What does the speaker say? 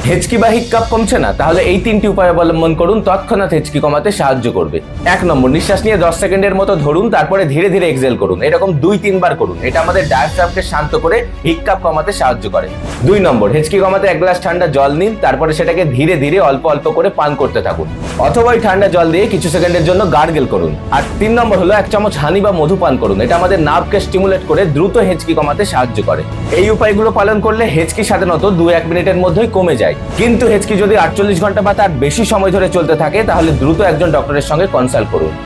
হেঁচকি বা হিক্কাপ কমছে না, তাহলে এই 3টি উপায় অবলম্বন করুন, তৎক্ষণাৎ হেঁচকি কমাতে সাহায্য করবে। 1 নম্বর, নিঃশ্বাস নিয়ে 10 সেকেন্ডের মতো ধরুন, তারপরে ধীরে ধীরে এক্সহেল করুন। এরকম 2-3 বার করুন। এটা আমাদের ডায়াফ্রামকে শান্ত করে হিক্কাপ কমাতে সাহায্য করে। 2 নম্বর, হেঁচকি কমাতে 1 গ্লাস ঠান্ডা জল নিন, তারপরে সেটাকে ধীরে ধীরে অল্প অল্প করে পান করতে থাকুন, অথবা ওই ঠান্ডা জল দিয়ে কিছু সেকেন্ডের জন্য গার্গেল করুন। আর 3 নম্বর হলো 1 চামচ হানি বা মধু পান করুন। এটা আমাদের নার্ভকে স্টিমুলেট করে দ্রুত হেঁচকি কমাতে সাহায্য করে। এই উপায়গুলো পালন করলে হেঁচকি সাধারণত 2-1 মিনিটের মধ্যেই কমে যায়। কিন্তু হেঁচকি যদি 48 ঘন্টা বা তার বেশি সময় ধরে চলতে থাকে, তাহলে দ্রুত একজন ডক্টরের সঙ্গে কনসাল্ট করুন।